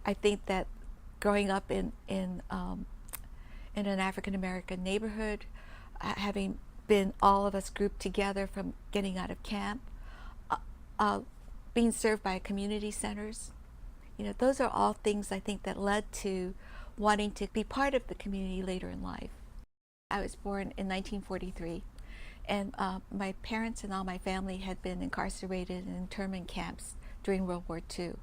I think that growing up in an African American neighborhood, having been all of us grouped together from getting out of camp, being served by community centers, those are all things I think that led to wanting to be part of the community later in life. I was born in 1943, and my parents and all my family had been incarcerated in internment camps during World War II.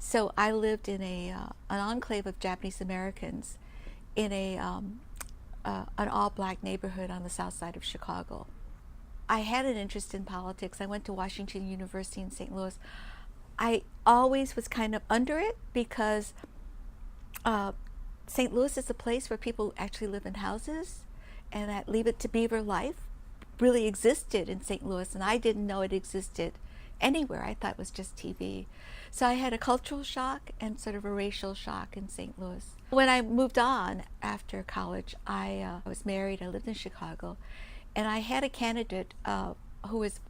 So I lived in an enclave of Japanese Americans in an all-black neighborhood on the south side of Chicago. I had an interest in politics. I went to Washington University in St. Louis. I always was kind of under it because St. Louis is a place where people actually live in houses, and that Leave It to Beaver life really existed in St. Louis, and I didn't know it existed anywhere. I thought it was just TV. So I had a cultural shock and sort of a racial shock in St. Louis. When I moved on after college, I was married. I lived in Chicago, and I had a candidate who was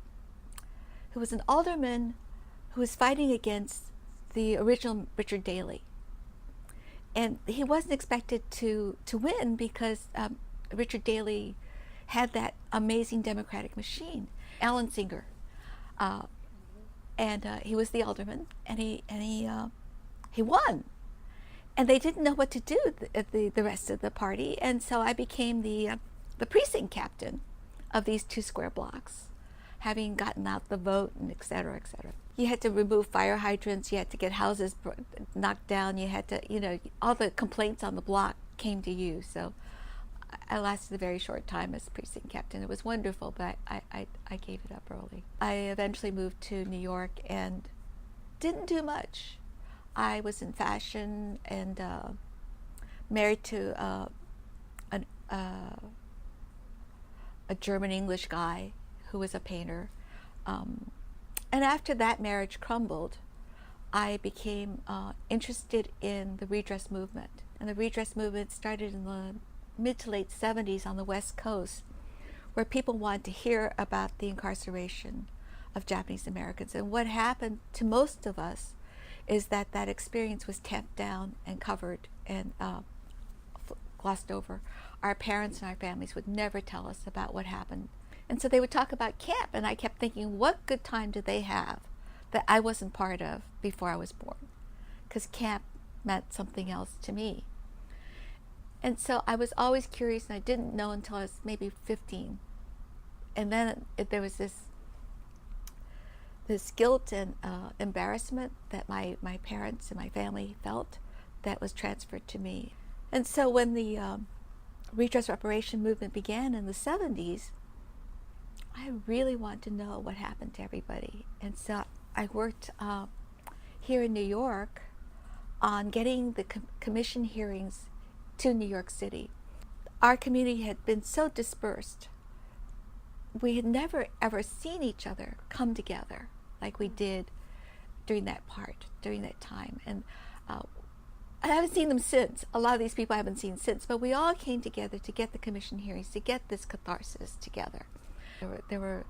an alderman who was fighting against the original Richard Daley. And he wasn't expected to win because Richard Daley had that amazing democratic machine. Alan Singer, and he was the alderman, and he won. And they didn't know what to do the rest of the party, and so I became the precinct captain of these 2 square blocks, having gotten out the vote, and et cetera, et cetera. You had to remove fire hydrants, you had to get houses knocked down, you had to, all the complaints on the block came to you. So I lasted a very short time as precinct captain. It was wonderful, but I gave it up early. I eventually moved to New York and didn't do much. I was in fashion and married to a German-English guy who was a painter. And after that marriage crumbled, I became interested in the Redress movement. And the Redress movement started in the mid to late 70s on the West Coast, where people wanted to hear about the incarceration of Japanese Americans. And what happened to most of us is that that experience was tamped down and covered and glossed over. Our parents and our families would never tell us about what happened. And so they would talk about camp, and I kept thinking, what good time did they have that I wasn't part of before I was born? Because camp meant something else to me. And so I was always curious, and I didn't know until I was maybe 15. And then there was this guilt and embarrassment that my parents and my family felt that was transferred to me. And so when the redress reparation movement began in the 70s, I really wanted to know what happened to everybody. And so I worked here in New York on getting the commission hearings to New York City. Our community had been so dispersed. We had never ever seen each other come together like we did during that time. And I haven't seen them since. A lot of these people I haven't seen since, but we all came together to get the commission hearings, to get this catharsis together. There were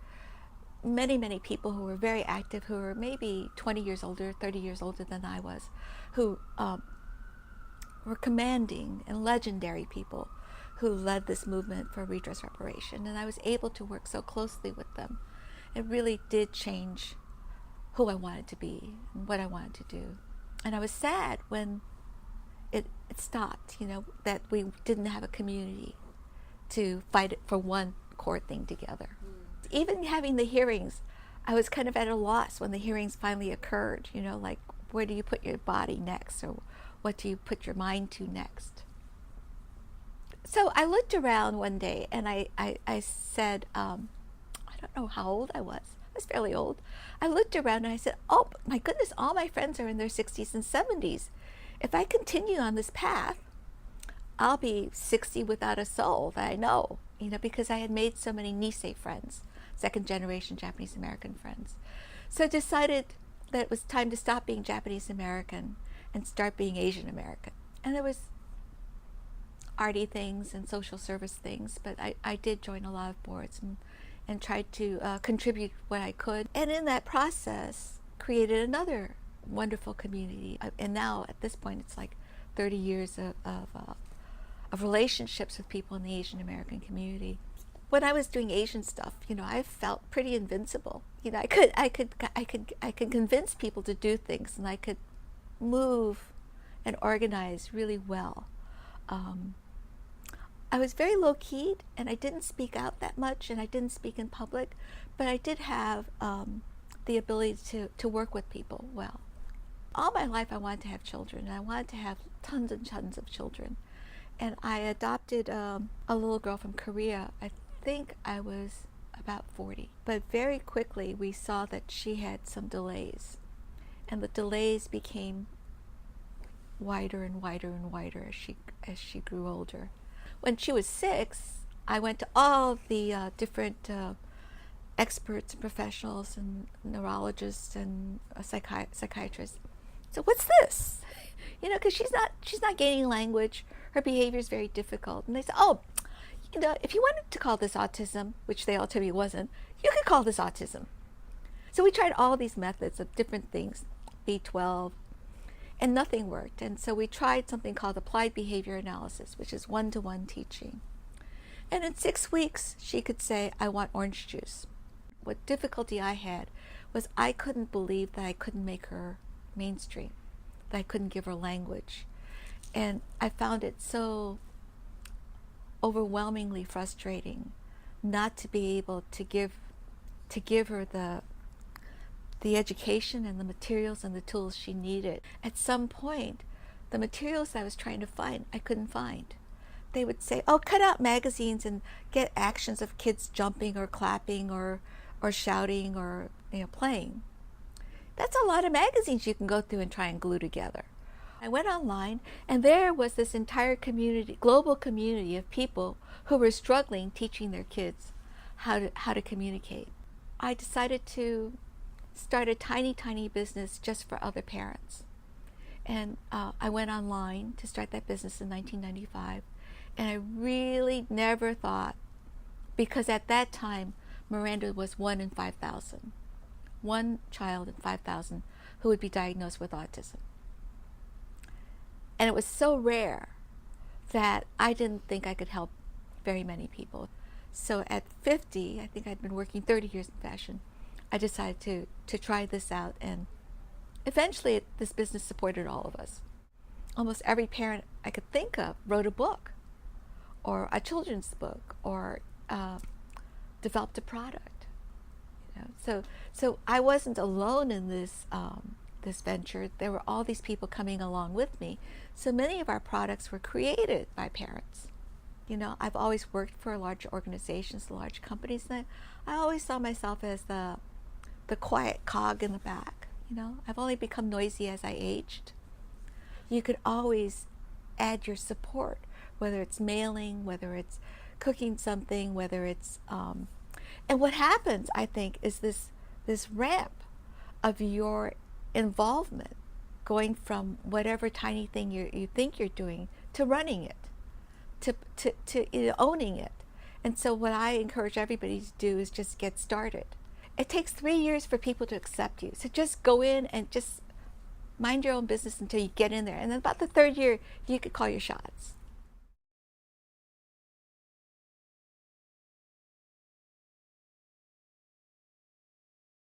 many, many people who were very active, who were maybe 20 years older, 30 years older than I was, who were commanding and legendary people who led this movement for redress reparation. And I was able to work so closely with them. It really did change who I wanted to be and what I wanted to do. And I was sad when it stopped, that we didn't have a community to fight it for one core thing together. Even having the hearings, I was kind of at a loss when the hearings finally occurred, like where do you put your body next, or what do you put your mind to next? So I looked around one day and I said, I don't know how old I was. I was fairly old. I looked around and I said, oh my goodness, all my friends are in their 60s and 70s. If I continue on this path, I'll be 60 without a soul that I know, because I had made so many Nisei friends, second generation Japanese American friends. So I decided that it was time to stop being Japanese American and start being Asian American. And there was arty things and social service things, but I did join a lot of boards and tried to contribute what I could. And in that process, created another wonderful community. And now at this point, it's like 30 years of relationships with people in the Asian American community. When I was doing Asian stuff, I felt pretty invincible. I could convince people to do things, and I could move and organize really well. I was very low-keyed, and I didn't speak out that much, and I didn't speak in public, but I did have the ability to work with people well. All my life I wanted to have children, and I wanted to have tons and tons of children. And I adopted a little girl from Korea. I think I was about 40. But very quickly we saw that she had some delays. And the delays became wider and wider and wider as she grew older. When she was 6, I went to all the different experts and professionals and neurologists and psychiatrists. So what's this? Because she's not gaining language. Her behavior is very difficult. And they said, oh, if you wanted to call this autism, which they all told me it wasn't, you could call this autism. So we tried all these methods of different things, B12, and nothing worked. And so we tried something called applied behavior analysis, which is one-to-one teaching. And in 6 weeks, she could say, I want orange juice. What difficulty I had was I couldn't believe that I couldn't make her mainstream, that I couldn't give her language. And I found it so overwhelmingly frustrating not to be able to give her the education and the materials and the tools she needed. At some point, the materials I was trying to find, I couldn't find. They would say, oh, cut out magazines and get actions of kids jumping or clapping or shouting or playing. That's a lot of magazines you can go through and try and glue together. I went online, and there was this entire community, global community of people who were struggling teaching their kids how to communicate. I decided to start a tiny, tiny business just for other parents. And I went online to start that business in 1995. And I really never thought, because at that time, Miranda was 1 in 5,000. One child in 5,000 who would be diagnosed with autism. And it was so rare that I didn't think I could help very many people. So at 50, I think I'd been working 30 years in fashion, I decided to try this out, and eventually this business supported all of us. Almost every parent I could think of wrote a book, or a children's book, or developed a product. So I wasn't alone in this this venture. There were all these people coming along with me. So many of our products were created by parents. I've always worked for large organizations, large companies, and I always saw myself as the quiet cog in the back. I've only become noisy as I aged. You could always add your support, whether it's mailing, whether it's cooking something, whether it's and what happens, I think, is this ramp of your involvement, going from whatever tiny thing you think you're doing to running it, to owning it. And so what I encourage everybody to do is just get started. It takes 3 years for people to accept you. So just go in and just mind your own business until you get in there. And then about the 3rd year, you could call your shots.